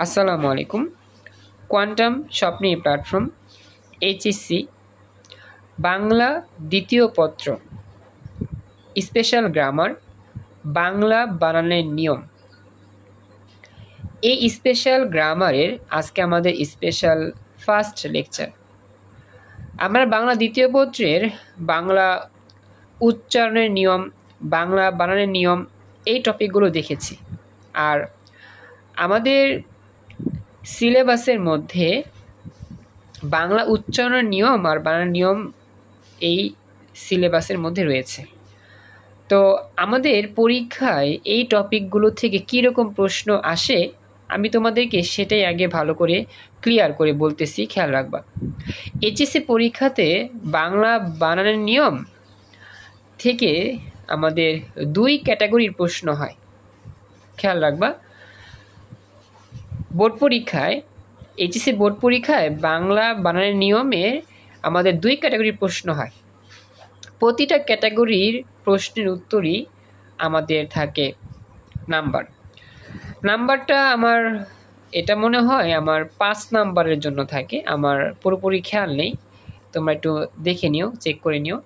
আসসালামু আলাইকুম। Quantum স্বপ্নি platform HSC Bangla দ্বিতীয় পত্র স্পেশাল গ্রামার বাংলা বানানের নিয়ম। এই স্পেশাল গ্রামারের আজকে আমাদের স্পেশাল ফার্স্ট লেকচার। আমরা বাংলা দ্বিতীয় পত্রের বাংলা উচ্চারণের নিয়ম, বাংলা বানানের নিয়ম এই টপিকগুলো দেখেছি। আর আমাদের সিলেবাসের মধ্যে বাংলা উচ্চারণের নিয়ম আর বানানের নিয়ম এই সিলেবাসের মধ্যে রয়েছে। তো আমাদের পরীক্ষায় এই টপিকগুলো থেকে কীরকম প্রশ্ন আসে আমি তোমাদেরকে সেটাই আগে ভালো করে ক্লিয়ার করে বলতেছি, খেয়াল রাখবা। এইচএসসি পরীক্ষাতে বাংলা বানানের নিয়ম থেকে আমাদের 2 ক্যাটাগরির প্রশ্ন হয়, খেয়াল রাখবা। বোর্ড পরীক্ষায়, এইচএসসি বোর্ড পরীক্ষায় বাংলা বানানের নিয়মে আমাদের 2 ক্যাটাগরির প্রশ্ন হয়। প্রতিটা ক্যাটাগরির প্রশ্নের উত্তরই আমাদের থাকে নাম্বারটা আমার এটা মনে হয় আমার 5 নাম্বারের জন্য থাকে, আমার পুরোপুরি খেয়াল নেই, তোমরা একটু দেখে নিও, চেক করে নিও।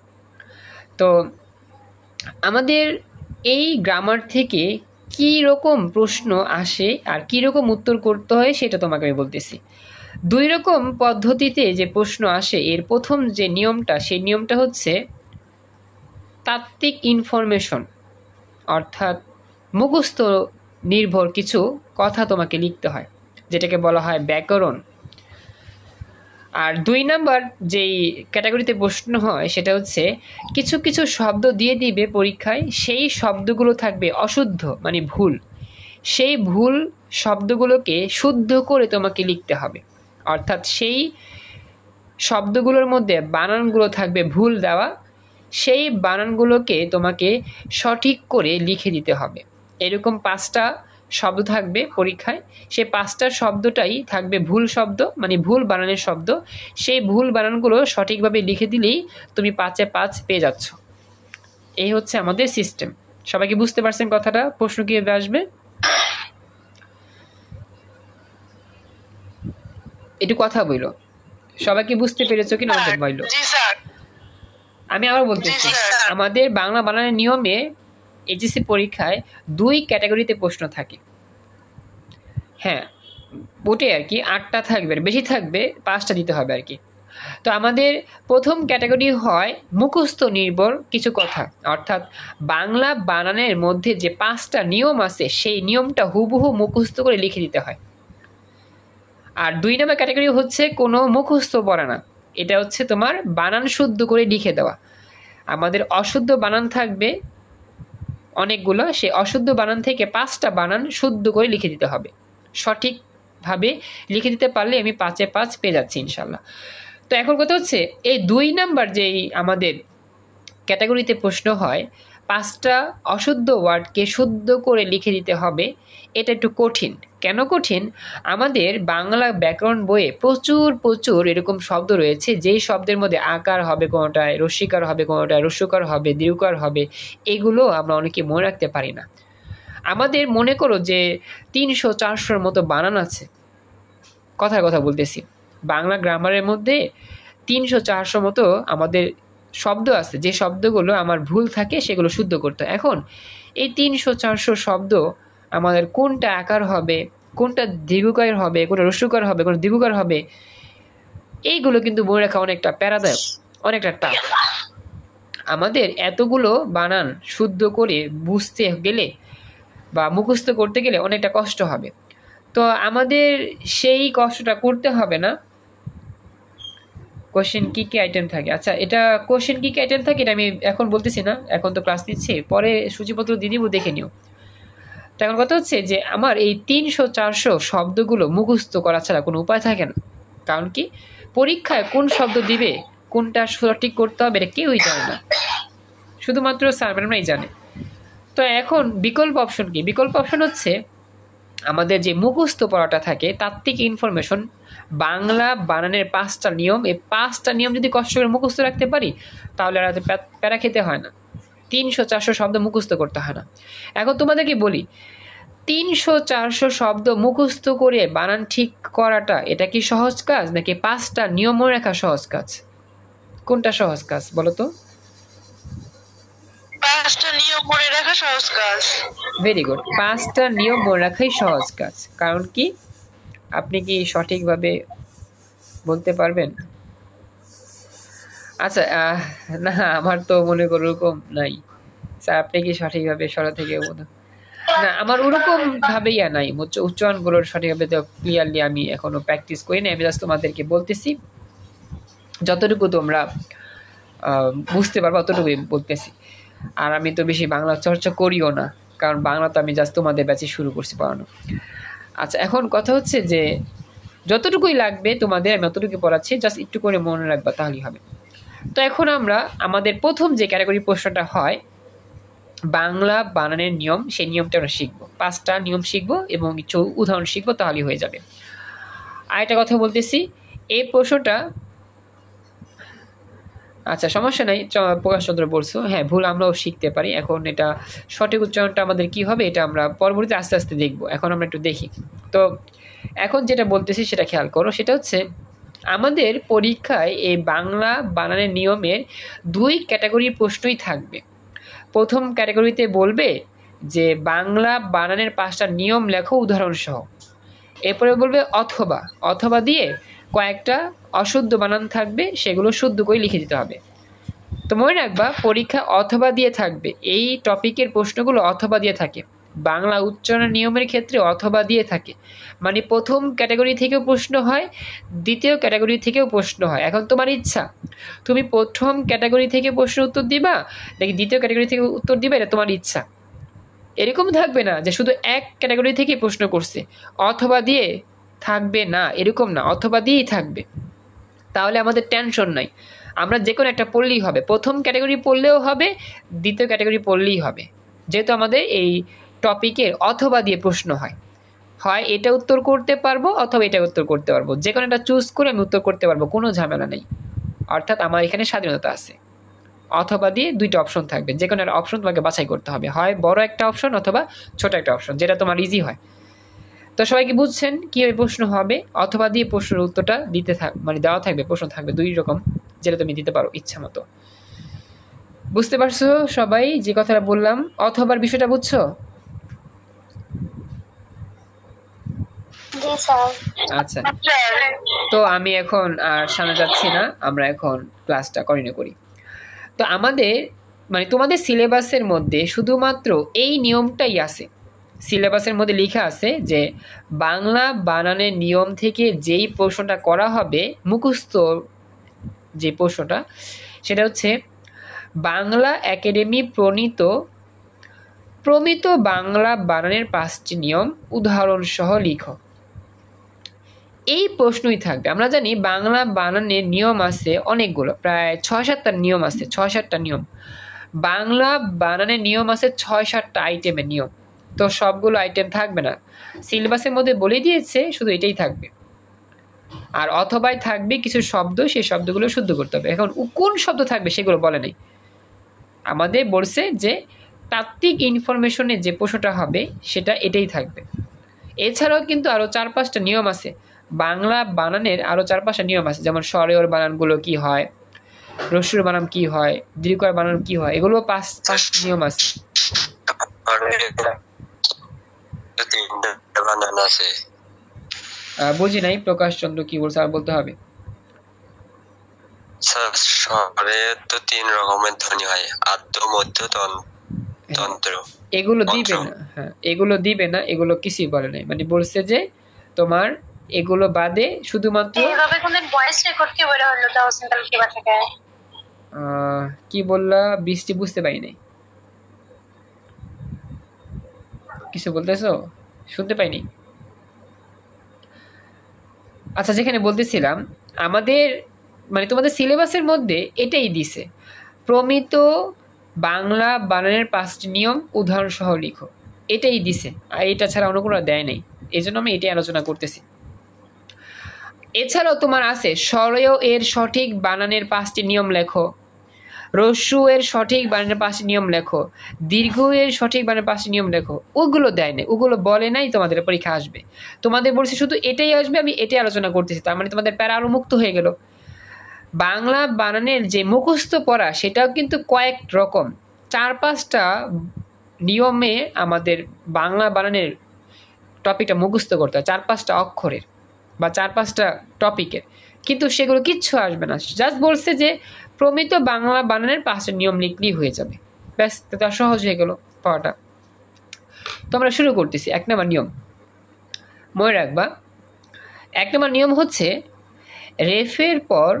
তো আমাদের এই গ্রামার থেকে কী রকম প্রশ্ন আসে আর কী রকম উত্তর করতে হয় সেটা তোমাকে আমি বলতেছি। 2 রকম পদ্ধতিতে যে প্রশ্ন আসে, এর প্রথম যে নিয়মটা, সেই নিয়মটা হচ্ছে তাত্ত্বিক ইনফরমেশন, অর্থাৎ মুখস্থ নির্ভর কিছু কথা তোমাকে লিখতে হয়, যেটাকে বলা হয় ব্যাকরণ। আর 2 নাম্বার যেই ক্যাটাগরিতে প্রশ্ন হয় সেটা হচ্ছে কিছু কিছু শব্দ দিয়ে দিবে পরীক্ষায়, সেই শব্দগুলো থাকবে অশুদ্ধ মানে ভুল, সেই ভুল শব্দগুলোকে শুদ্ধ করে তোমাকে লিখতে হবে। অর্থাৎ সেই শব্দগুলোর মধ্যে বানানগুলো থাকবে ভুল দেওয়া, সেই বানানগুলোকে তোমাকে সঠিক করে লিখে দিতে হবে। এরকম 5টা শব্দ থাকবে পরীক্ষায়, সেই 5টার শব্দটাই থাকবে ভুল শব্দ মানে ভুল বানানের শব্দ। সেই ভুল বানানগুলো সঠিকভাবে লিখে দিলেই তুমি 5-এ 5 পেয়ে যাচ্ছ। এই হচ্ছে আমাদের সিস্টেম। সবাই কি বুঝতে পারছেন কথাটা? প্রশ্ন কিভাবে আসবে একটু কথা বইলো, সবাই কি বুঝতে পেরেছো কিনা আমাদের বইলো? আমি আবার বলতেছি, আমাদের বাংলা বানানের নিয়মে এইচএসসি পরীক্ষায় 2 ক্যাটাগরিতে প্রশ্ন থাকে। হ্যাঁ, ওটাই আর কি, 8টা থাকবে, বেশি থাকবে, 5টা দিতে হবে আর কি। তো আমাদের প্রথম ক্যাটাগরি হয় মুখস্থ নির্ভর কিছু কথা, অর্থাৎ বাংলা বানানের মধ্যে যে 5টা নিয়ম আছে সেই নিয়মটা হুবহু মুখস্থ করে লিখে দিতে হয়। আর 2 নম্বর ক্যাটাগরি হচ্ছে কোনো মুখস্থ পড়া না, এটা হচ্ছে তোমার বানান শুদ্ধ করে লিখে দেওয়া। আমাদের অশুদ্ধ বানান থাকবে অনেকগুলো, সেই অশুদ্ধ বানান থেকে 5টা বানান শুদ্ধ করে লিখে দিতে হবে। সঠিকভাবে লিখে দিতে পারলে আমি 5-এ 5 পেয়ে যাচ্ছি ইনশাল্লাহ। তো এখন কথা হচ্ছে এই 2 নাম্বার যেই আমাদের ক্যাটাগরিতে প্রশ্ন হয়, 5টা অশুদ্ধ ওয়ার্ডকে শুদ্ধ করে লিখে দিতে হবে। এটা একটু কঠিন। কেন কঠিন? আমাদের বাংলা ব্যাকরণ বইয়ে প্রচুর এরকম শব্দ রয়েছে, যেই শব্দের মধ্যে আকার হবে কোনোটায়, রস্যিকার হবে কোনোটায়, রস্যকার হবে, দীর্ঘকার হবে, এগুলো আমরা অনেকে মনে রাখতে পারি না। আমাদের মনে করো যে 300-400-র মতো বানান আছে, কথার কথা বলতেছি, বাংলা গ্রামারের মধ্যে 300-400 মতো আমাদের শব্দ আছে, যে শব্দগুলো আমার ভুল থাকে সেগুলো শুদ্ধ করতে হয়। এখন এই 300-400 শব্দ আমাদের কোনটা আকার হবে, কোনটা দীর্ঘকার হবে, কোনটা রস্যকার হবে, কোনটা দীর্ঘকার হবে, এইগুলো কিন্তু মনে রাখা অনেকটা প্যারাদায়ক, অনেকটা টাফ। আমাদের এতগুলো বানান শুদ্ধ করে বুঝতে গেলে বা মুখস্থ করতে গেলে অনেকটা কষ্ট হবে। তো আমাদের সেই কষ্টটা করতে হবে না। কোশ্চেন কি কি আইটেম থাকে, আচ্ছা এটা কোশ্চেন কি কি আইটেম থাকে এটা আমি এখন বলতেছি না, এখন তো ক্লাস নিচ্ছি, পরে সূচিপত্র দিয়ে দিব, দেখে নিও। তো এখন কথা হচ্ছে যে আমার এই 300-400 শব্দগুলো মুখস্থ করা ছাড়া কোনো উপায় থাকে না। কারণ কি, পরীক্ষায় কোন শব্দ দিবে, কোনটা সঠিক করতে হবে এটা কেউই জানে না, শুধুমাত্র স্যার ম্যাডামরাই জানে। তো এখন বিকল্প অপশন কি? বিকল্প অপশন হচ্ছে আমাদের যে মুখস্থ পড়াটা থাকে, তাত্ত্বিক ইনফরমেশন, বাংলা বানানের 5টা নিয়ম, এই 5টা নিয়ম যদি কষ্ট করে মুখস্থ রাখতে পারি তাহলে আর প্যারা খেতে হয় না, 300-400 শব্দ মুখস্থ করতে হয় না। এখন তোমাদেরকে বলি, 300-400 শব্দ মুখস্থ করে বানান ঠিক করাটা এটা কি সহজ কাজ নাকি 5টা নিয়ম মনে রাখা সহজ কাজ? কোনটা সহজ কাজ বলো তো? 5টা নিয়ম মনে রাখা সহজ কাজ। ভেরি গুড, 5টা নিয়ম মনে রাখাই সহজ কাজ। কারণ কি আপনি কি সঠিকভাবে বলতে পারবেন? আচ্ছা না আমার তো মনে করো ওরকম নাই স্যার, আপনি কি সঠিকভাবে সরা থেকে না আমার ওরকম ভাবেই নাই, উচ্চারণগুলোর সঠিকভাবে তো ক্লিয়ারলি আমি এখনো প্র্যাকটিস করি না। আমি জাস্ট তোমাদেরকে বলতেছি যতটুকু তোমরা বুঝতে পারবো অতটুকুই বলতেছি। আর আমি তো বেশি বাংলা চর্চা করিও না, কারণ বাংলা তো আমি জাস্ট তোমাদের ব্যাচে শুরু করছি পড়ানো। আচ্ছা এখন কথা হচ্ছে যে যতটুকুই লাগবে তোমাদের আমি অতটুকু পড়াচ্ছি, জাস্ট একটু করে মনে রাখবা তাহলেই হবে। তো এখন আমরা আমাদের প্রথম যে ক্যাটাগরি প্রশ্নটা হয় বাংলা বানানের নিয়ম, সেই নিয়মটা আমরা শিখবো। 5টা নিয়ম শিখবো এবং কিছু উদাহরণ শিখবো, তাহলেই হয়ে যাবে। আর একটা কথা বলতেছি, এই প্রশ্নটা আচ্ছা সমস্যা নাই, প্রকাশচন্দ্র বলছো হ্যাঁ ভুল আমরাও শিখতে পারি। এখন এটা সঠিক উচ্চারণটা আমাদের কি হবে এটা আমরা পরবর্তীতে আস্তে আস্তে দেখবো, এখন আমরা একটু দেখি। তো এখন যেটা বলতেছি সেটা খেয়াল করো, সেটা হচ্ছে আমাদের পরীক্ষায় এই বাংলা বানানের নিয়মের 2 ক্যাটাগরির প্রশ্নই থাকবে। প্রথম ক্যাটাগরিতে বলবে যে বাংলা বানানের 5টা নিয়ম লেখো উদাহরণ সহ। এরপরে বলবে অথবা, অথবা দিয়ে কয়েকটা অশুদ্ধ বানান থাকবে, সেগুলো শুদ্ধ করে লিখে দিতে হবে। তো মনে রাখবা পরীক্ষা অথবা দিয়ে থাকবে, এই টপিকের প্রশ্নগুলো অথবা দিয়ে থাকে। বাংলা উচ্চারণ নিয়মের ক্ষেত্রে অথবা দিয়ে থাকে, মানে প্রথম ক্যাটাগরি থেকেও প্রশ্ন হয়, দ্বিতীয় ক্যাটাগরি থেকেও প্রশ্ন হয়। এখন তোমার ইচ্ছা, তুমি প্রথম ক্যাটাগরি থেকে প্রশ্ন উত্তর দিবা নাকি দ্বিতীয় ক্যাটাগরি থেকে উত্তর দিবা, এটা তোমার ইচ্ছা। এরকম থাকবে না যে শুধু এক ক্যাটাগরি থেকে প্রশ্ন করছে অথবা দিয়ে থাকবে না, এরকম না, অথবা দিয়েই থাকবে। তাহলে আমাদের টেনশন নাই, আমরা যে কোনো একটা পড়লেই হবে, প্রথম ক্যাটাগরি পড়লেও হবে, দ্বিতীয় ক্যাটাগরি পড়লেই হবে, যেহেতু আমাদের এই টপিকের অথবা দিয়ে প্রশ্ন হয়। হয় এটা উত্তর করতে পারবো অথবা এটা উত্তর করতে পারবো, যে কোনো একটা চুজ করে আমি উত্তর করতে পারবো, কোনো ঝামেলা নেই। অর্থাৎ আমার এখানে স্বাধীনতা আছে। অথবা দিয়ে 2টা অপশন থাকবে, যে কোনো একটা অপশন তোমাকে বাছাই করতে হবে, হয় বড় একটা অপশন অথবা ছোট একটা অপশন, যেটা তোমার ইজি হয়। তো সবাই কি বুঝছেন কীভাবে প্রশ্ন হবে? অথবা দিয়ে প্রশ্নের উত্তরটা দিতে মানে দেওয়া থাকবে, প্রশ্ন থাকবে 2 রকম, যেটা তুমি দিতে পারো ইচ্ছা মতো। বুঝতে পারছো সবাই যে কথাটা বললাম? অথবার বিষয়টা বুঝছো? আচ্ছা তো আমি এখন আর সামনে যাচ্ছি না, আমরা এখন ক্লাসটা কন্টিনিউ করি। তো আমাদের মানে তোমাদের সিলেবাসের মধ্যে শুধুমাত্র এই নিয়মটাই আছে। সিলেবাসের মধ্যে লেখা আছে যে বাংলা বানানের নিয়ম থেকে যেই প্রশ্নটা করা হবে, মুখস্থ যে প্রশ্নটা, সেটা হচ্ছে বাংলা একাডেমি প্রমিত বাংলা বানানের 5টি নিয়ম উদাহরণ সহ লিখো। এই প্রশ্নই থাকবে। আমরা জানি বাংলা বানানের নিয়ম আছে অনেকগুলো, প্রায় 6-7টা নিয়ম আছে, 6-7টা নিয়ম। বাংলা বানানের নিয়ম আছে 6-7টা আইটেমের নিয়ম। তো সবগুলো আইটেম থাকবে না, সিলেবাসের মধ্যে বলে দিয়েছে শুধু এটাই থাকবে। আর অথবাই থাকবে কিছু শব্দ, সেই শব্দগুলো শুদ্ধ করতে হবে। এখন কোন শব্দ থাকবে সেগুলো বলে নেই, আমাদের বলছে যে তাত্ত্বিক ইনফরমেশনে যে প্রশ্নটা হবে সেটা এটাই থাকবে। এছাড়াও কিন্তু আরও 4-5টা নিয়ম আছে, বাংলা বানানের আরও 4-5টা নিয়ম আছে, যেমন স্বরের বানানগুলো কি হয়, রস্যুর বানান কি হয়, দীর্ঘর বানান কি হয়, এগুলো 5 নিয়ম আছে। বুঝি নাই প্রকাশচন্দ্র কি বলছে, আর বলতে হবে। স্বরে তো 3 রকমের ধ্বনি হয়, আদ্য, মধ্য, তন্ত্র। এগুলো দিবে না, হ্যাঁ এগুলো দিবে না, এগুলো কিছুই বলে নাই, মানে বলছে যে তোমার এগুলো বাদে শুধুমাত্র এইভাবে কোন ভয়েস রেকর্ড কি বলে হলো দাও সিম্পল কি বাত থেকে কি বললা বৃষ্টি, বুঝতে পারি নাই, কিছু বলতেছো শুনতে পাইনি। আচ্ছা যেখানে বলতেছিলাম আমাদের মানে তোমাদের সিলেবাসের মধ্যে এটাই দিছে, প্রমিত বাংলা বানানের 5টি নিয়ম উদাহরণ সহ লিখো, এটাই দিছে, আর এটা ছাড়া অন্য কোনো দেয় নাই, এই জন্য আমি এটাই আলোচনা করতেছি। এছাড়াও তোমার আছে স্বরেয় এর সঠিক বানানের 5টি নিয়ম লেখো, রস্যু এর সঠিক বানানের পাশে নিয়ম লেখো, দীর্ঘ এর সঠিক বানানের পাশে নিয়ম লেখো, ওগুলো দেয় না, ওগুলো বলে নাই তোমাদের পরীক্ষা আসবে। তোমাদের বলছে শুধু এটাই আসবে, আমি এটাই আলোচনা করতেছি, তার মানে তোমাদের প্যারা আরো মুক্ত হয়ে গেল। বাংলা বানানের যে মুখস্থ পড়া সেটাও কিন্তু কয়েক রকম, 4-5টা নিয়মে আমাদের বাংলা বানানের টপিকটা মুখস্থ করতে হয়, 4-5টা অক্ষরের বা 4-5টা টপিকের, কিন্তু সেগুলো কিচ্ছু আসবে না। জাস্ট বলছে যে প্রমিত বাংলা বানানের 5টা নিয়ম লিখলেই হয়ে যাবে, ব্যাস, তা সহজ হয়ে গেল পড়াটা। তো আমরা শুরু করতেছি। 1 নম্বর নিয়ম মনে রাখবা। 1 নম্বর নিয়ম হচ্ছে রেফের পর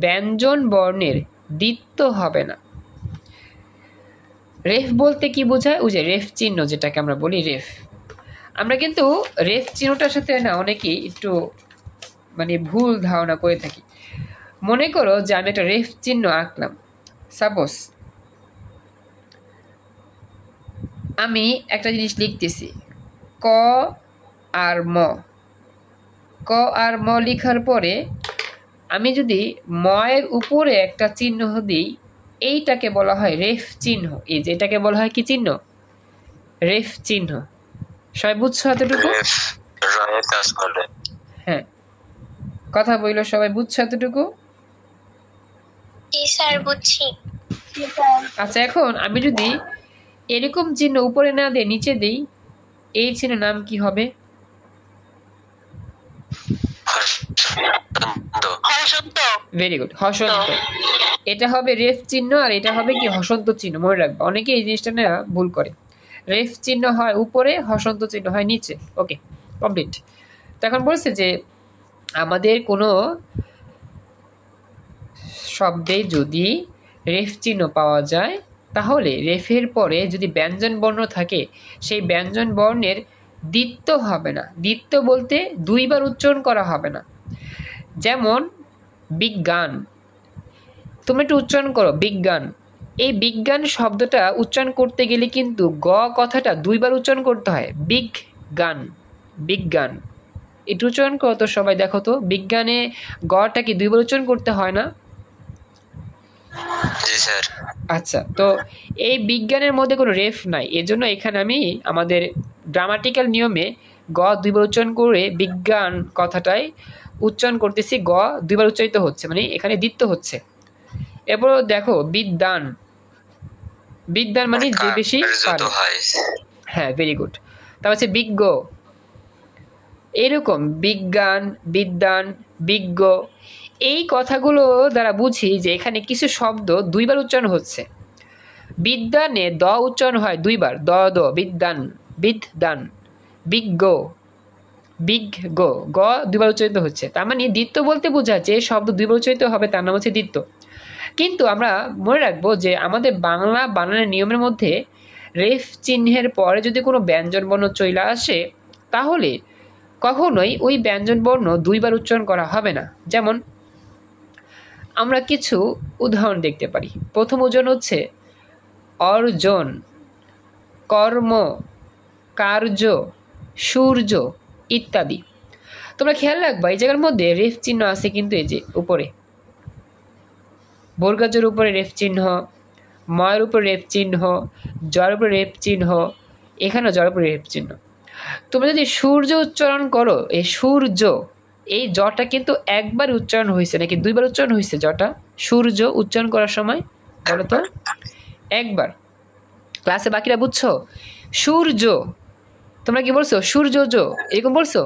ব্যঞ্জন বর্ণের দ্বিত্ব হবে না। রেফ বলতে কি বোঝায়? ওই যে রেফ চিহ্ন, যেটাকে আমরা বলি রেফ। আমরা কিন্তু রেফ চিহ্নটার সাথে না অনেকেই একটু মানে ভুল ধারণা করে থাকি। মনে করো যে আমি একটা রেফ চিহ্ন আঁকলাম, সাপোজ আমি একটা জিনিস লিখতেছি ক আর ম, ক আর ম লিখার পরে আমি যদি ময়ের উপরে একটা চিহ্ন দিই, এইটাকে বলা হয় রেফ চিহ্ন। এই যে এটাকে বলা হয় কি চিহ্ন? রেফ চিহ্ন। সবাই বুঝছো এতটুকু? হ্যাঁ, কথা বললো, সবাই বুঝছো এতটুকু? আচ্ছা, এখন আমি যদি এরকম চিহ্ন উপরে না দিয়ে নিচে দিই, এই চিহ্নের নাম কি হবে? ভেরি গুড, হসন্ত। এটা হবে রেফ চিহ্ন আর এটা হবে কি হসন্ত চিহ্ন। মনে রাখবে, অনেকে এই জিনিসটা না ভুল করে। রেফ চিহ্ন হয় উপরে, হসন্ত চিহ্ন হয় নিচে। ওকে, কমপ্লিট। তো এখন বলছে যে আমাদের কোনো শব্দে যদি রেফ চিহ্ন পাওয়া যায়, তাহলে রেফের পরে যদি ব্যঞ্জন বর্ণ থাকে, সেই ব্যঞ্জন বর্ণের দ্বিত্ব হবে না। দ্বিত্ব বলতে 2বার উচ্চারণ করা হবে না। যেমন বিজ্ঞান, তুমি একটু উচ্চারণ করো বিজ্ঞান। এই বিজ্ঞান শব্দটা উচ্চারণ করতে গেলে কিন্তু গ কথাটা 2বার উচ্চারণ করতে হয়। বিজ্ঞান, বিজ্ঞান, একটু উচ্চারণ করো তো সবাই, দেখো তো বিজ্ঞানে গটা কি 2বার উচ্চারণ করতে হয় না? আচ্ছা, তো এই বিজ্ঞানের মধ্যে কোনো রেফ নাই, এজন্য এখানে আমি আমাদের গ্রামাটিক্যাল নিয়মে গ 2বার উচ্চারণ করে বিজ্ঞান কথাটাই উচ্চারণ করতেছি, গ 2বার উচ্চারিত হচ্ছে, মানে এখানে দ্বিত্ব হচ্ছে। এরপর দেখো বিদ্যান, বিদ্যান মানে যে বেশি পারে। হ্যাঁ, ভেরি গুড। তারপর হচ্ছে বিজ্ঞ, এরকম বিজ্ঞান, বিদ্যান, বিজ্ঞ, এই কথাগুলো দ্বারা বুঝি যে এখানে কিছু শব্দ 2বার উচ্চারণ হচ্ছে। বিদ্যানে দ উচ্চারণ হয় 2বার, দ দ, বিদ্যান, বিদ্যান, বিজ্ঞ, বিজ্ঞ, গ 2বার উচ্চারিত হচ্ছে। তার মানে দ্বিত্ব বলতে বোঝা যে শব্দ 2বার উচ্চারিত হবে, তার নাম হচ্ছে দ্বিত্ব। কিন্তু আমরা মনে রাখবো যে আমাদের বাংলা বানানের নিয়মের মধ্যে রেফ চিহ্নের পরে যদি কোনো ব্যঞ্জন বর্ণ চলে আসে, তাহলে কখনোই ওই ব্যঞ্জন বর্ণ 2বার উচ্চারণ করা হবে না। যেমন আমরা কিছু উদাহরণ দেখতে পারি। প্রথম উদাহরণ হচ্ছে অর্জন, কর্ম, কার্য, সূর্য ইত্যাদি। তোমরা খেয়াল রাখবা এই জায়গার মধ্যে রেফ চিহ্ন আছে, কিন্তু এই যে উপরে বর্গাজের উপরে রেফ চিহ্ন, ময়ের উপরে রেফ চিহ্ন, জয়ের উপরে রেফ চিহ্ন, এখানেও জয়ের উপরে রেফ চিহ্ন। তোমরা যদি সূর্য উচ্চারণ করো, এই সূর্য, এই জটা কিন্তু 1বার উচ্চারণ হয়েছে নাকি 2বার উচ্চারণ হয়েছে? জটা সূর্য উচ্চারণ করার সময় বলো তো? 1বার। ক্লাসে বাকিরা বুঝছো? সূর্য, তোমরা কি বলছো? সূর্য জো, এরকম বলছো?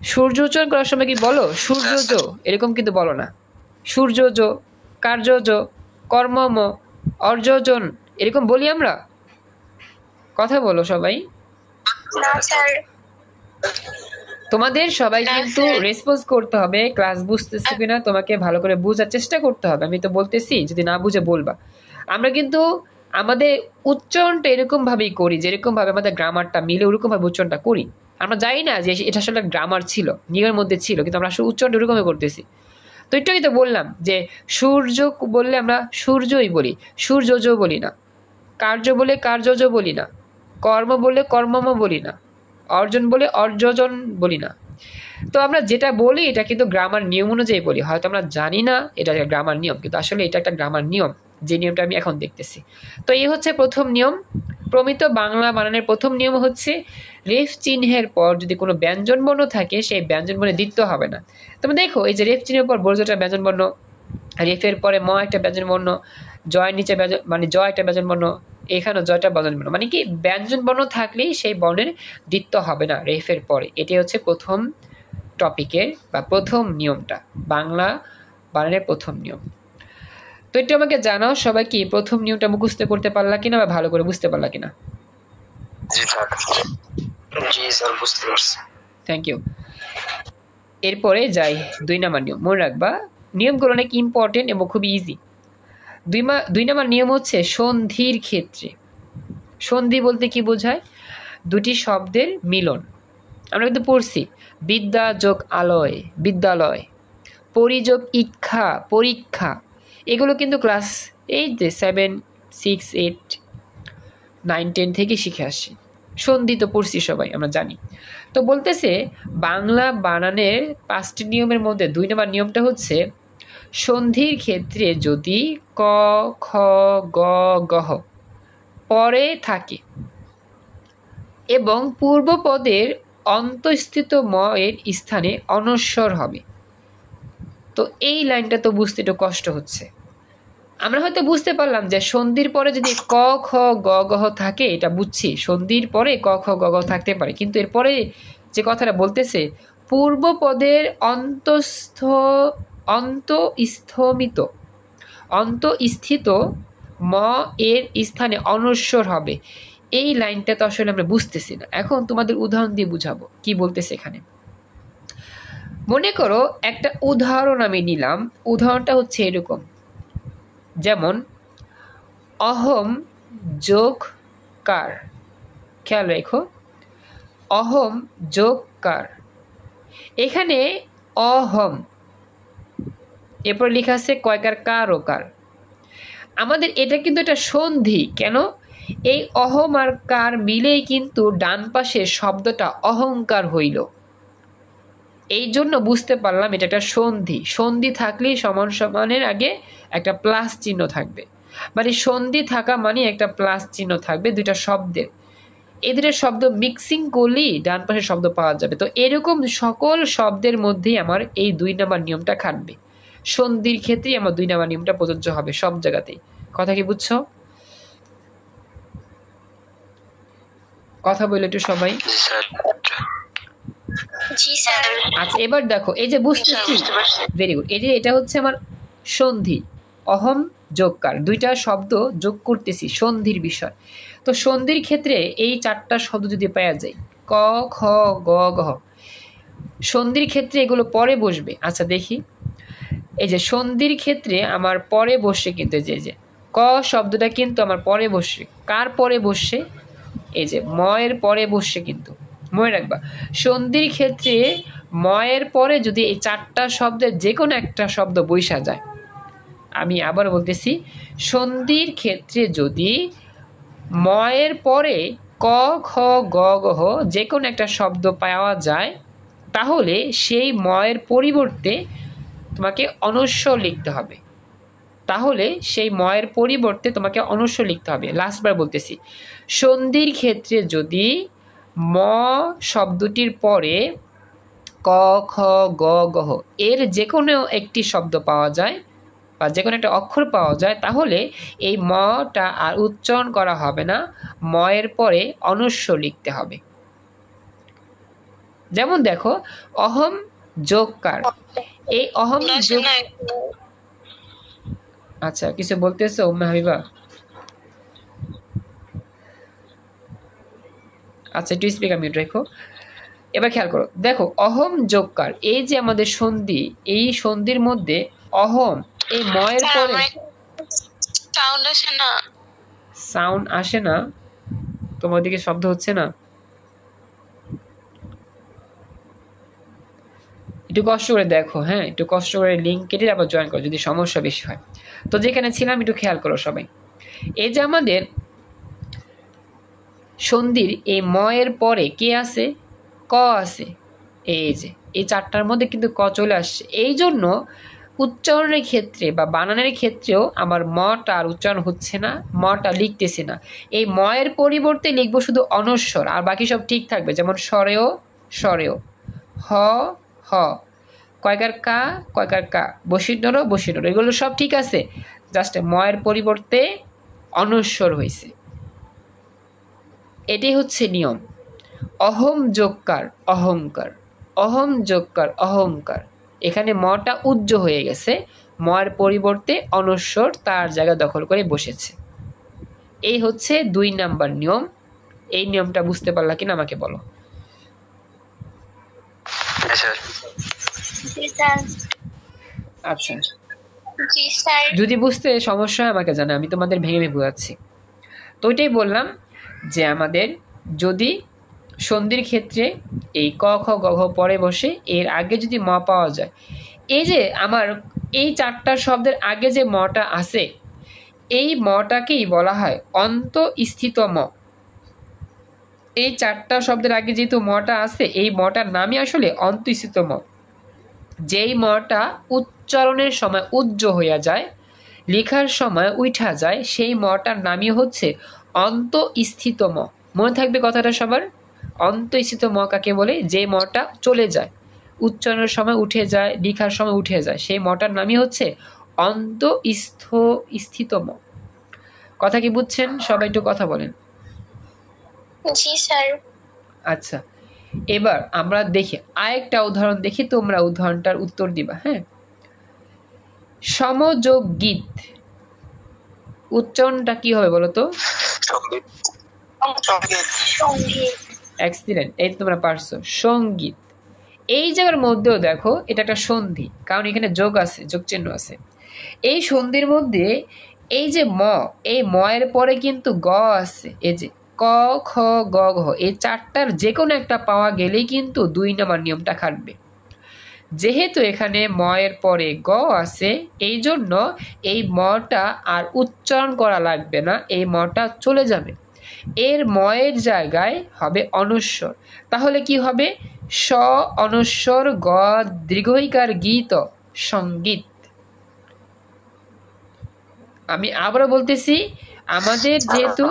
সূর্য উচ্চারণ করার সময় কি বলো সূর্য জো? এরকম কিন্তু বলো না। সূর্য জো, কার্য জো, কর্মম, অর্জন, এরকম বলি আমরা? কথা বলো সবাই। তোমাদের সবাই কিন্তু রেসপন্স করতে হবে, ক্লাস বুঝতেছো কিনা তোমাকে ভালো করে বোঝার চেষ্টা করতে হবে। আমি তো বলতেছি, যদি না বুঝে বলবা। আমরা কিন্তু আমাদের উচ্চারণটা এরকম ভাবেই করি, যেরকম ভাবে আমাদের গ্রামারটা মিলে ওরকম ভাবে উচ্চারণটা করি। আমরা জানি না যে এটা আসলে গ্রামার ছিল, নিয়মের মধ্যে ছিল, কিন্তু আমরা আসলে উচ্চারণটা ওরকমই করতেছি। তো একটুই তো বললাম যে সূর্য বললে আমরা সূর্যই বলি, সূর্যজ বলি না। কার্য বলে কার্যজ বলি না। কর্ম বলে কর্মম বলি না। অর্জন বলে অর্জন বলি না। তো আমরা যেটা বলি এটা কিন্তু গ্রামার নিয়ম অনুযায়ী বলি। হয়তো আমরা জানি না এটা গ্রামার নিয়ম, কিন্তু আসলে এটা একটা গ্রামার নিয়ম। যে নিয়মটা আমি এখন দেখতেছি। তো এই হচ্ছে প্রথম নিয়ম। প্রমিত বাংলা বানানের প্রথম নিয়ম হচ্ছে রেফ চিহ্নের পর যদি কোনো ব্যঞ্জন বর্ণ থাকে সেই ব্যঞ্জন বর্ণে দ্বিত্ব হবে না। তোমরা দেখো এই যে রেফ চিহ্নের পর বর্জটা ব্যঞ্জন বর্ণ, রেফের পরে ম একটা ব্যঞ্জন বর্ণ, জয়ের নিচে মানে জ একটা ব্যঞ্জন বর্ণ, এখানেও জয়টা ব্যঞ্জন বর্ণ, মানে কি ব্যঞ্জন বর্ণ থাকলেই সেই বর্ণের দ্বিত্ব হবে না রেফের পরে। এটি হচ্ছে প্রথম টপিকের বা প্রথম নিয়মটা, বাংলা বানানের প্রথম নিয়ম। তো একটু আমাকে জানাও সবাই কি প্রথম নিয়মটা মুখস্থ করতে পারলা কিনা বা ভালো করে বুঝতে পারলা কিনা? জি স্যার, বুঝতে পারছি। Thank you. এরপরে যাই 2 নাম্বার নিয়ম। মনে রাখবা নিয়মগুলো অনেক ইম্পর্টেন্ট এবং খুব ইজি। 2 নাম্বার নিয়ম হচ্ছে সন্ধির ক্ষেত্রে। সন্ধি বলতে কি বোঝায়? দুটি শব্দের মিলন। আমরা কিন্তু পড়ছি বিদ্যা যোগ আলয়, বিদ্যালয়, পরি যোগ ইক্ষা, পরীক্ষা। এগুলো কিন্তু ক্লাস 7, 6, 8, 9, 10 থেকে শিখে আসছি। সন্ধি তো পড়ছি সবাই, আমরা জানি। তো বলতেছে বাংলা বানানের 5টি নিয়মের মধ্যে 2 নম্বর নিয়মটা হচ্ছে সন্ধির ক্ষেত্রে যদি ক, খ, গ, গহ পরে থাকে এবং পূর্বপদের অন্তঃস্থিত ম এর স্থানে অনস্বর হবে। তো এই লাইনটা তো বুঝতে একটু কষ্ট হচ্ছে। আমরা হয়তো বুঝতে পারলাম যে সন্ধির পরে যদি ক, খ, গ, গহ থাকে, এটা বুঝছি সন্ধির পরে ক, খ, গ, গহ থাকতে পারে, কিন্তু এরপরে যে কথাটা বলতেছে পূর্বপদের অন্তঃস্থিত ম এর স্থানে অনস্বর হবে, এই লাইনটা তো আসলে আমরা বুঝতেছি না। এখন তোমাদের উদাহরণ দিয়ে বুঝাবো কি বলতেছে এখানে। মনে করো একটা উদাহরণ আমি নিলাম, উদাহরণটা হচ্ছে এরকম, যেমন অহম যোগ কার। খেয়াল রেখো, অহম যোগ কার। এখানে অহম, এরপর লেখা আছে কয়কার, কার ও কার। আমাদের এটা কিন্তু একটা সন্ধি। কেন? এই অহম আর কার মিলেই কিন্তু ডান পাশে শব্দটা অহংকার হইল। এই জন্য বুঝতে পারলাম এটা একটা সন্ধি। সন্ধি থাকলেই সমান সমানের আগে একটা প্লাস চিহ্ন থাকবে, মানে সন্ধি থাকা মানে একটা প্লাস চিহ্ন থাকবে দুইটা শব্দের। এই দুটো শব্দ মিক্সিং করলেই ডান পাশে শব্দ পাওয়া যাবে। তো এরকম সকল শব্দের মধ্যেই আমার এই 2 নম্বর নিয়মটা খাটবে। সন্ধির ক্ষেত্রেই আমার 2 নম্বর নিয়মটা প্রযোজ্য হবে সব জায়গাতেই। কথা কি বুঝছো? কথা বলে একটু সবাই। আচ্ছা এবার দেখো, এই যে বুঝতেছি, ভেরি গুড। এই যে এটা হচ্ছে আমার সন্ধি, অহম যোগকার, দুইটা শব্দ যোগ করতেছি, সন্ধির বিষয়। তো সন্ধির ক্ষেত্রে এই 4টা শব্দ যদি পাওয়া যায়, ক, খ, গ, ঘ, সন্ধির ক্ষেত্রে এগুলো পরে বসবে। আচ্ছা দেখি, এই যে সন্ধির ক্ষেত্রে আমার পরে বসে কিন্তু যে ক শব্দটা কিন্তু আমার পরে বসে, কার পরে বসে? এই যে ময়ের পরে বসে। কিন্তু মনে রাখবা সন্ধির ক্ষেত্রে ময়ের পরে যদি এই 4টা শব্দের যে কোনো একটা শব্দ বৈশা যায়, আমি আবার বলতেছি, সন্ধির ক্ষেত্রে যদি ময়ের পরে ক, খ, গ, গহ যে কোনো একটা শব্দ পাওয়া যায়, তাহলে সেই ময়ের পরিবর্তে তোমাকে অনস্বর লিখতে হবে। তাহলে সেই ময়ের পরিবর্তে তোমাকে অনস্বর লিখতে হবে। লাস্টবার বলতেছি, সন্ধির ক্ষেত্রে যদি ম শব্দটির পরে ক, খ, গ, গহ এর যে কোনো একটি শব্দ পাওয়া যায় বা যে কোনো একটা অক্ষর পাওয়া যায়, তাহলে এই মটা আর উচ্চারণ করা হবে না, ময়ের পরে অনস্বর লিখতে হবে। যেমন দেখো অহম যোগকার, এই অহম যোগ, আচ্ছা কিছু বলতেছো উম্মে হাবিবা? আচ্ছা একটু স্পিকার মিউট রেখো। এবার খেয়াল করো, দেখো অহম যোগকার, এই যে আমাদের সন্ধি, এই সন্ধির মধ্যে অহম এই ময়ের পরে সাউন্ড আসে না। তোমার দিকে শব্দ হচ্ছে না? একটু কষ্ট করে দেখো, হ্যাঁ একটু কষ্ট করে লিঙ্ক কেটে আবার জয়েন করো যদি সমস্যা বেশি হয়। তো যেখানে ছিলাম একটু খেয়াল করো সবাই। এই যে আমাদের সন্ধির এই ময়ের পরে কে আছে? ক আছে। এই যে এই 4টার মধ্যে কিন্তু ক চলে আসছে, এই জন্য উচ্চারণের ক্ষেত্রে বা বানানের ক্ষেত্রেও আমার মটা আর উচ্চারণ হচ্ছে না, মটা লিখতেছি না। এই ময়ের পরিবর্তে লিখবো শুধু অনস্বর, আর বাকি সব ঠিক থাকবে। যেমন স্বরেও স্বরেও, হ হ, কয়কার কা কয়কার কা, বসিরডরও বসিরডর, এগুলো সব ঠিক আছে, জাস্ট ময়ের পরিবর্তে অনস্বর হয়েছে। এটাই হচ্ছে নিয়ম। অহম যোগকার অহংকার, অহম যোগকার অহংকার, এখানে মটা উজ্জ হয়ে গেছে, ময়ের পরিবর্তে অনস্বর তার জায়গা দখল করে বসেছে। এই হচ্ছে 2 নাম্বার নিয়ম। এই নিয়মটা বুঝতে পারলা কিনা আমাকে বলো। আচ্ছা, যদি বুঝতে সমস্যা হয় আমাকে জানা, আমি তোমাদের ভেঙে ভেঙে বোঝাচ্ছি। তো ওইটাই বললাম যে আমাদের যদি সন্ধির ক্ষেত্রে এই ক খ গ ঘ পরে বসে এর আগে যদি ম পাওয়া যায়, এই যে আমার এই 4টা শব্দের আগে যে মটা আছে, এই মটাকেই বলা হয় অন্তঃস্থিত ম। এই 4টা শব্দের আগে যেহেতু মটা আছে, এই মটার নামই আসলে অন্তঃস্থিত ম। যেই মটা উচ্চারণের সময় উজ্জ হইয়া যায়, লেখার সময় উঠা যায়, সেই মটার নামই হচ্ছে অন্তঃস্থিত ম। মনে থাকবে কথাটা সবার। অন্তঃস্থিত ম কাকে বলে? যে মটা চলে যায়, উচ্চারণের সময় উঠে যায়, লেখার সময় উঠে যায়, সেই মটার নামই হচ্ছে অন্তঃস্থিত ম। কথা কি বুঝছেন? সবাই একটু কথা বলেন। জি স্যার। আচ্ছা, এবার আমরা দেখি আরেকটা উদাহরণ দেখি, তোমরা উদাহরণটার উত্তর দিবা। হ্যাঁ, সমযোগ গীত উচ্চারণটা কি হবে বলো তো? এক্সিলেন্ট, এই তোমরা পারছো। সঙ্গীত। এই জায়গার মধ্যেও দেখো এটা একটা সন্ধি, কারণ এখানে যোগ আছে, যোগ চিহ্ন আছে। এই সন্ধির মধ্যে এই যে ম, এই ময়ের পরে কিন্তু গ আছে, এই যে ক খ গ ঘ, এই 4টার যে কোনো একটা পাওয়া গেলেই কিন্তু 2 নাম্বার নিয়মটা খাটবে। যেহেতু এখানে ময়ের পরে গ আছে, এই জন্য এই মটা আর উচ্চারণ করা লাগবে না, এই মটা চলে যাবে, এর ময়ের জায়গায় হবে অনস্বর। তাহলে কি হবে? স অনস্বর গ দীর্ঘইকার গীত সঙ্গীত। আমি আবারও বলতেছি, আমাদের যেহেতু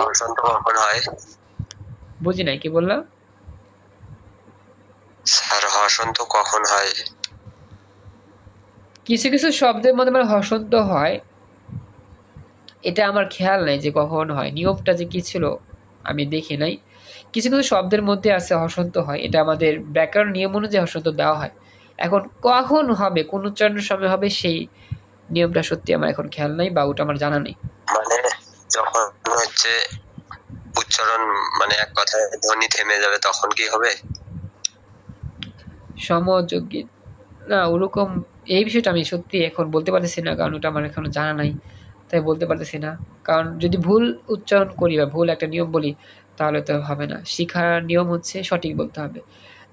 বুঝি নাই, কি বললাম স্যার? হসন্ত কখন হয়? কিছু কিছু শব্দের মধ্যে আমার হসন্ত হয়, এটা আমার খেয়াল নাই যে কখন হয়, নিয়মটা যে কি ছিল আমি দেখি নাই। কিছু কিছু শব্দের মধ্যে আছে হসন্ত হয়, এটা আমাদের ব্যাকরণ নিয়ম অনুযায়ী হসন্ত দেওয়া হয়। এখন কখন হবে, কোন উচ্চারণের সময় হবে, সেই নিয়মটা সত্যি আমার এখন খেয়াল নাই, বা ওটা আমার জানা নেই। মানে যখন হচ্ছে উচ্চারণ, মানে এক কথায় ধ্বনি থেমে যাবে, তখন কি হবে? সমযোগ্য না, ওরকম এই বিষয়টা আমি সত্যি এখন বলতে পারতেছি না, কারণ ওটা আমার এখনো জানা নাই, তাই বলতে পারতেছি না। কারণ যদি ভুল উচ্চারণ করি বা ভুল একটা নিয়ম বলি, তাহলে তো হবে না। শিখার নিয়ম হচ্ছে সঠিক বলতে হবে।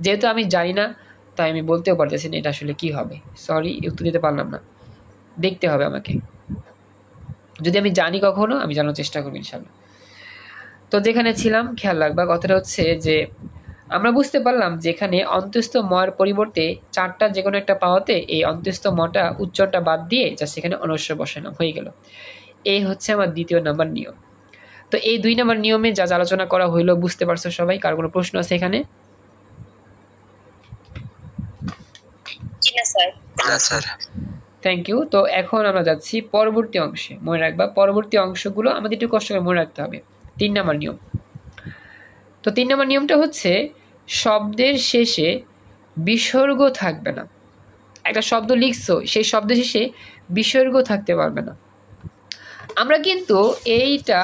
যেহেতু আমি জানি না, তাই আমি বলতেও পারতেছি না এটা আসলে কি হবে। সরি, উত্তর দিতে পারলাম না, দেখতে হবে আমাকে। যদি আমি জানি কখনো, আমি জানার চেষ্টা করবো ইনশাল্লাহ। তো যেখানে ছিলাম, খেয়াল রাখবা, কথাটা হচ্ছে যে আমরা বুঝতে পারলাম যে এখানে অন্তঃস্থ ময়ের পরিবর্তে 4টা যে কোনো একটা পাওয়াতে এই অন্তঃস্থ মটা উচ্চারণটা বাদ দিয়ে যা সেখানে অনস্বর বসানো হয়ে গেল। এই হচ্ছে আমার 2 নাম্বার নিয়ম। তো এই 2 নাম্বার নিয়মে যা আলোচনা করা হইলো বুঝতে পারছো সবাই? কার কোনো প্রশ্ন আছে এখানে? Thank you. তো এখন আমরা যাচ্ছি পরবর্তী অংশে। মনে রাখবা, পরবর্তী অংশগুলো আমাদের একটু কষ্ট করে মনে রাখতে হবে। 3 নাম্বার নিয়ম। তো 3 নাম্বার নিয়মটা হচ্ছে শব্দের শেষে বিসর্গ থাকবে না। একটা শব্দ লিখছো, সেই শব্দের শেষে বিসর্গ থাকতে পারবে না। আমরা কিন্তু এইটা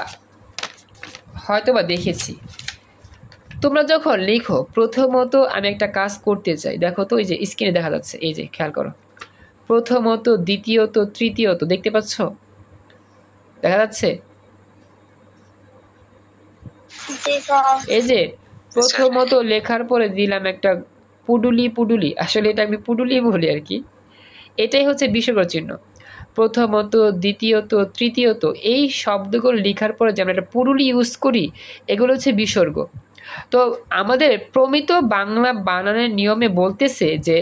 হয়তোবা দেখেছি। তোমরা যখন লিখো, প্রথমত আমি একটা কাজ করতে চাই, দেখো তো, এই যে স্ক্রিনে দেখা যাচ্ছে, এই যে খেয়াল করো, প্রথমত, দ্বিতীয়ত, তৃতীয়ত, দেখতে পাচ্ছ? দেখা যাচ্ছে? এই যে প্রথমত লেখার পরে দিলাম একটা পুডুলি, পুডুলি, আসলে এটা আমি পুডুলি বলি আর কি। এটাই হচ্ছে বিসর্গ চিহ্ন। প্রথমত, দ্বিতীয়ত, তৃতীয়ত, এই শব্দগুলো লেখার পরে যে আমরা একটা পুডুলি ইউজ করি, এগুলো হচ্ছে বিসর্গ। তো আমাদের প্রমিত বাংলা বানানের নিয়মে বলতেছে যে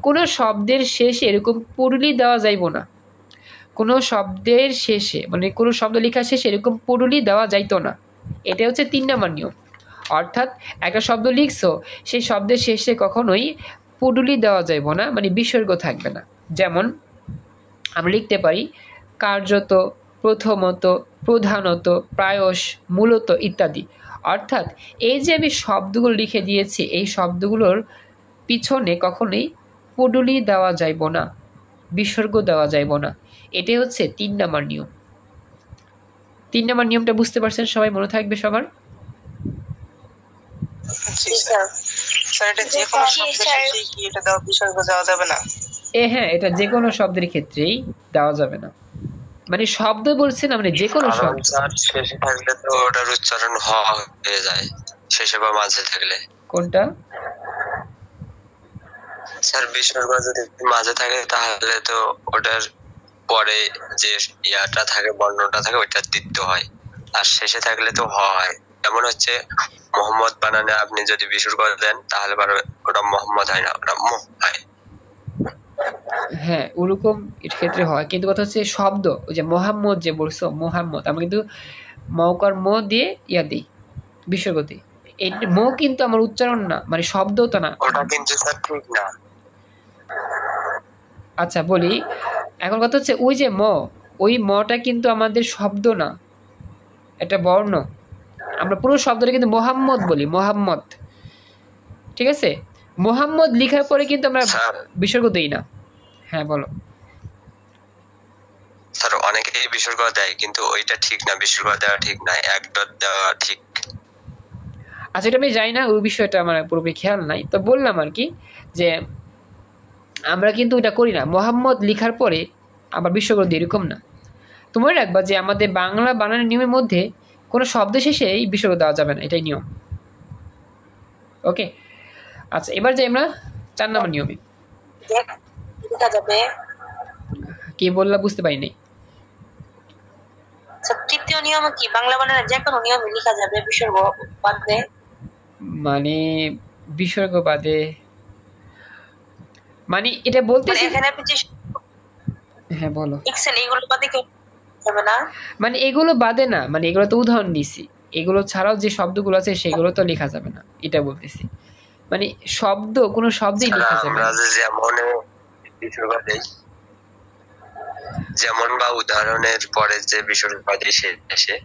কোনো শব্দের শেষে এরকম পুরুলি দেওয়া যাইব না। কোনো শব্দের শেষে মানে কোনো শব্দ লেখার শেষে এরকম পুরুলি দেওয়া যাইতো না। এটা হচ্ছে 3 নম্বর নিয়ম। অর্থাৎ একটা শব্দ লিখছো, সেই শব্দের শেষে কখনোই পুরুলি দেওয়া যাইব না, মানে বিসর্গ থাকবে না। যেমন আমরা লিখতে পারি কার্যত, প্রথমত, প্রধানত, প্রায়শ, মূলত ইত্যাদি। অর্থাৎ এই যে আমি শব্দগুলো লিখে দিয়েছি, এই শব্দগুলোর পিছনে কখনোই পুরুলি দেওয়া যাইব না, বিসর্গ দেওয়া যাইব না। এটাই হচ্ছে 3 নম্বর নিয়ম। 3 নম্বর নিয়মটা বুঝতে পারছেন সবাই? মনে থাকবে সবার? জি স্যার। স্যার এটা যে কোনো শব্দের শেষে কি এটা দেওয়া বিসর্গ দেওয়া যাবে না? হ্যাঁ, এটা যে কোনো শব্দের ক্ষেত্রেই দেওয়া যাবে না। মানে শব্দ বলছে না, মানে যে কোনো শব্দ শেষে থাকলে তো ওটার উচ্চারণ হ হয়ে যায়, শেষে বা মাঝে থাকলে। কোনটা স্যার বিসর্গ যদি মাঝে থাকে তাহলে তো ওটার পরে যে ইয়াটা থাকে, বর্ণটা থাকে, ওইটা দিতে হয়। আর শেষে থাকলে তো হয়। যেমন হচ্ছে মোহাম্মদ বানানে আপনি যদি বিসর্গ দেন তাহলে ওটা মোহাম্মদ হয় না, ওটা মুহ হয়। হ্যাঁ, ওরকম এর ক্ষেত্রে হয়, কিন্তু কথা হচ্ছে শব্দ, ওই যে মোহাম্মদ যে বলছো, মোহাম্মদ, আমরা কিন্তু মৌকার ম দিয়ে ইয়া দিই, বিসর্গ দিই। এই ম কিন্তু আমার উচ্চারণ না, মানে শব্দ তো না। ওটা কিন্তু স্যার ঠিক না। আচ্ছা বলি, এখন কথা হচ্ছে ওই যে ম, ওই মটা কিন্তু আমাদের শব্দ না, এটা বর্ণ। আমরা পুরো শব্দটা কিন্তু মোহাম্মদ বলি, মোহাম্মদ। ঠিক আছে, মোহাম্মদ লেখার পরে কিন্তু আমরা বিসর্গ দিই না। হ্যাঁ বলো। স্যার অনেকেই বিসর্গ দেয়, কিন্তু ওইটা ঠিক না, বিসর্গ দেওয়া ঠিক না, এক ডট দেওয়া ঠিক। আচ্ছা, এটা আমি জানি না, ওই বিষয়টা আমার পুরোপুরি খেয়াল নাই, তো বললাম আর কি যে আমরা কিন্তু ওইটা করি না, মোহাম্মদ লেখার পরে আবার বিসর্গ দিই, এরকম না। তোমরা রাখবা যে আমাদের বাংলা বানানের নিয়মের মধ্যে কোনো শব্দ শেষে এই বিসর্গ দেওয়া যাবে না, এটাই নিয়ম। ওকে, আচ্ছা এবার যাই আমরা 4 নম্বর নিয়মে। লেখা যাবে। কি বললা বুঝতে পারিনি। তৃতীয় নিয়ম কি বাংলা বানানের যে কোনো নিয়মে লেখা যাবে বিসর্গ বাদে? মানে বিসর্গ বাদে মানে এটা বলতেছি, এখানে আপনি যে হ্যাঁ বলো। লিখছেন এগুলো বাদে কি যাবে না? মানে এগুলো বাদে না, মানে এগুলো তো উদাহরণ দিছি, এগুলো ছাড়াও যে শব্দগুলো আছে সেগুলো তো লেখা যাবে না, এটা বলতেছি। মানে শব্দ, কোনো শব্দই লেখা যাবে না। আমরা যেমন বিসর্গ দেই, যেমন বা উদাহরণের পরে যে বিসর্গ দেই শেষে,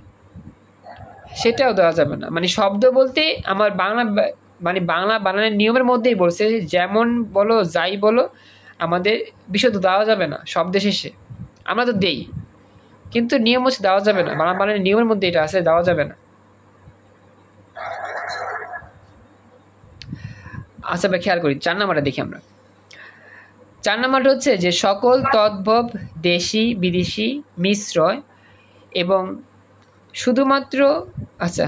সেটাও দেওয়া যাবে না। মানে শব্দ বলতে আমার বাংলা মানে বাংলা বানানের নিয়মের মধ্যেই বলছে, যেমন বলো যাই বলো, আমাদের বিসর্গ দেওয়া যাবে না শব্দের শেষে। আমরা তো দেই, কিন্তু নিয়ম হচ্ছে দেওয়া যাবে না, বাংলা বানানের নিয়মের মধ্যে এটা আছে, দেওয়া যাবে না। আচ্ছা ভাই খেয়াল করি, 4 নাম্বারটা দেখি আমরা। 4 নাম্বারটা হচ্ছে যে সকল তদ্ভব দেশি বিদেশি মিশ্রয় এবং শুধুমাত্র, আচ্ছা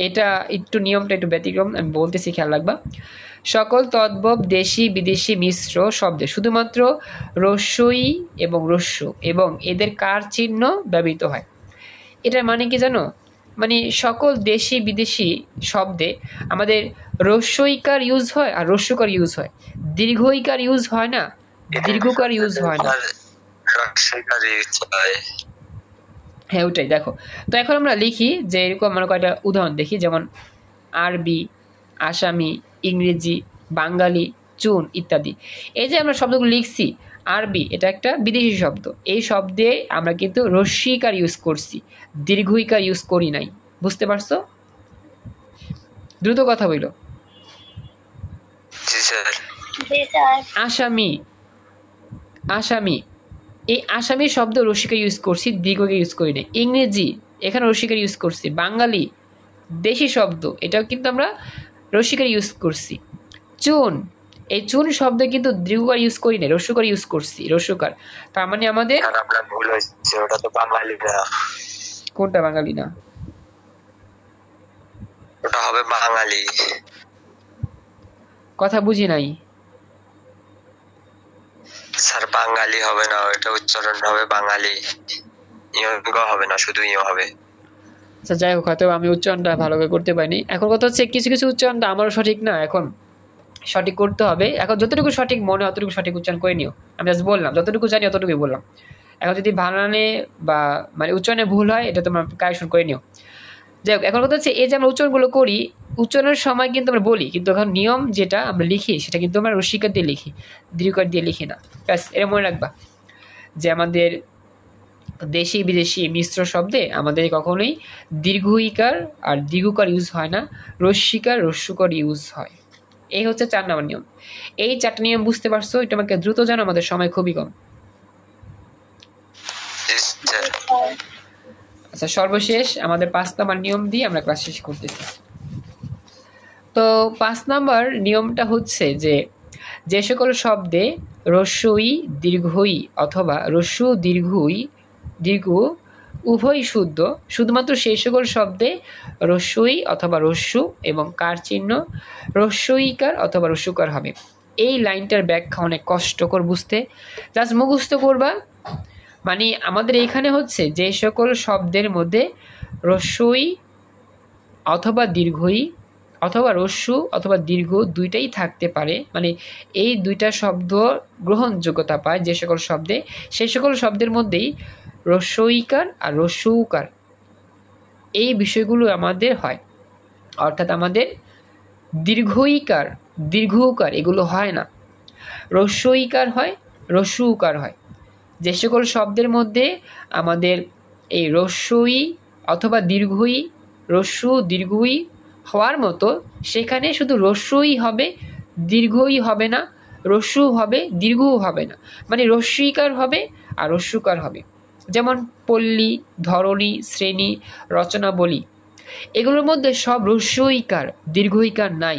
এটা একটু নিয়মটা একটু ব্যতিক্রম, আমি বলতেছি খেয়াল রাখবা। সকল তদ্ভব দেশি বিদেশি মিশ্র শব্দে শুধুমাত্র রস্যই এবং রস্য এবং এদের কার চিহ্ন ব্যবহৃত হয়। এটার মানে কি জানো? মানে সকল দেশি বিদেশি শব্দে আমাদের রস্যইকার ইউজ হয় আর রস্যকার ইউজ হয়, দীর্ঘইকার ইউজ হয় না, দীর্ঘকার ইউজ হয় না। হ্যাঁ ওটাই দেখো। তো এখন আমরা লিখি যে এরকম আমরা কয়েকটা উদাহরণ দেখি, যেমন আরবি, আসামি, ইংরেজি, বাঙালি, চুন ইত্যাদি। এই যে আমরা শব্দগুলো লিখছি, আরবি এটা একটা বিদেশি শব্দ, এই শব্দে আমরা কিন্তু রস্যইকার ইউজ করছি, দীর্ঘইকার ইউজ করি নাই। বুঝতে পারছো? দ্রুত কথা বইল। আসামি, আসামি, এই আসামি শব্দ রসিকার ইউজ করছি, দীর্ঘকে ইউজ করি নাই। ইংরেজি, এখানে রসিকার ইউজ করছি। বাঙালি দেশি শব্দ, এটাও কিন্তু আমরা রসিকার ইউজ করছি। চুন, এই চুন শব্দ কিন্তু দীর্ঘকার ইউজ করি নাই, রস্যকার ইউজ করছি, রস্যকার। তার মানে আমাদের ভুল হয়েছে, ওটা তো বাঙালি না। কোনটা বাঙালি না? ওটা হবে বাঙালি। কথা বুঝি নাই স্যার, বাঙালি হবে না, ওইটা উচ্চারণ হবে বাঙালি, ইয়ঙ্গ হবে না, শুধু ইয় হবে। আচ্ছা যাই হোক, হয়তো আমি উচ্চারণটা ভালো করে করতে পারিনি। এখন কথা হচ্ছে কিছু কিছু উচ্চারণটা আমারও সঠিক না, এখন সঠিক করতে হবে। এখন যতটুকু সঠিক মনে হয় অতটুকু সঠিক উচ্চারণ করে নিও। আমি জাস্ট বললাম, যতটুকু জানি অতটুকুই বললাম। এখন যদি বানানে বা মানে উচ্চারণে ভুল হয় এটা তোমরা কারেকশন করে নিও। যাই হোক, এখন কথা হচ্ছে এই যে আমরা উচ্চারণগুলো করি, উচ্চারণের সময় কিন্তু আমরা বলি, কিন্তু এখন নিয়ম যেটা আমরা লিখি সেটা কিন্তু আমরা রসিকার দিয়ে লিখি, দীর্ঘকার দিয়ে লিখি না। ব্যাস, এটা মনে রাখবা যে আমাদের দেশি বিদেশি মিশ্র শব্দে আমাদের কখনোই দীর্ঘইকার আর দীর্ঘকার ইউজ হয় না, রস্যিকার রস্যুকার ইউজ হয়। এই হচ্ছে 4 নম্বর নিয়ম। এই 4টা নিয়ম বুঝতে পারছো? এটা আমাকে দ্রুত জানো, আমাদের সময় খুবই কম। জি স্যার। আচ্ছা, সর্বশেষ আমাদের 5 নম্বর নিয়ম দিয়ে আমরা ক্লাস শেষ করতেছি। তো 5 নম্বর নিয়মটা হচ্ছে যে যে সকল শব্দে রস্যই দীর্ঘই অথবা রস্যু দীর্ঘ উভয় শুদ্ধ, শুধুমাত্র সেই সকল শব্দে রস্যই অথবা রস্যু এবং কার চিহ্ন রস্যইকার অথবা রস্যুকার হবে। এই লাইনটার ব্যাখ্যা অনেক কষ্টকর বুঝতে, জাস্ট মুখস্থ করবা। মানে আমাদের এইখানে হচ্ছে যে সকল শব্দের মধ্যে রস্যই অথবা দীর্ঘই অথবা রস্যু অথবা দীর্ঘ দুইটাই থাকতে পারে, মানে এই দুইটা শব্দ গ্রহণযোগ্যতা পায় যে সকল শব্দে, সেই সকল শব্দের মধ্যেই রস্যইকার আর রস্যুকার এই বিষয়গুলো আমাদের হয়। অর্থাৎ আমাদের দীর্ঘইকার দীর্ঘকার এগুলো হয় না, রস্যইকার হয়, রস্যুকার হয়। যে সকল শব্দের মধ্যে আমাদের এই রস্যই অথবা দীর্ঘই রস্যু দীর্ঘই হওয়ার মতো, সেখানে শুধু রস্যই হবে, দীর্ঘই হবে না, রস্যু হবে, দীর্ঘও হবে না, মানে রস্যইকার হবে আর রস্যুকার হবে। যেমন পল্লী, ধরণী, শ্রেণী, রচনাবলী, এগুলোর মধ্যে সব রস্যইকার, দীর্ঘইকার নাই।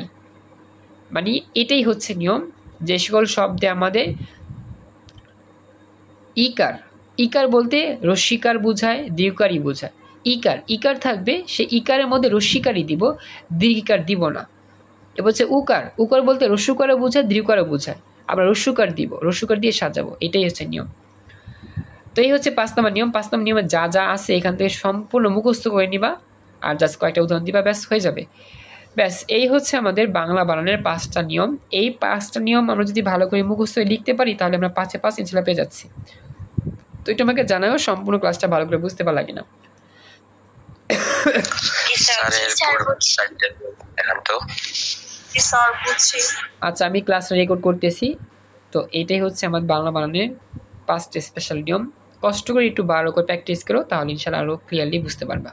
মানে এটাই হচ্ছে নিয়ম। যে সকল শব্দে আমাদের ইকার বলতে রস্যিকার বোঝায়, দীর্ঘকারই বোঝায়। ইকার থাকবে, সে ইকারের মধ্যে রস্যিকারই দিব, দীর্ঘিকার দিব না। এ বলছে উকার বলতে রস্যুকারও বোঝায়, দীর্ঘকারও বোঝায়, আমরা রস্যুকার দিব, রস্যুকার দিয়ে সাজাবো। এটাই হচ্ছে নিয়ম। তো এই হচ্ছে 5 নম্বর নিয়ম। 5 নম্বর নিয়মে যা যা আছে এখান থেকে সম্পূর্ণ মুখস্থ করে নিবা, আর জাস্ট কয়েকটা উদাহরণ দিবা, ব্যাস হয়ে যাবে। ব্যাস, এই হচ্ছে আমাদের বাংলা বানানের 5টা নিয়ম। এই 5টা নিয়ম আমরা যদি ভালো করে মুখস্থ লিখতে পারি তাহলে আমরা 5-এ 5 ইনশাল্লাহ পেয়ে যাচ্ছি। তো এটা আমাকে জানাও সম্পূর্ণ ক্লাসটা ভালো করে বুঝতে পারলা কিনা। আচ্ছা, আমি ক্লাস রেকর্ড করতেছি। তো এটাই হচ্ছে আমার বাংলা বানানের 5টা স্পেশাল নিয়ম। কষ্ট করে একটু ভালো করে প্র্যাকটিস করো, তাহলে ইনশাল্লাহ আরো ক্লিয়ারলি বুঝতে পারবা।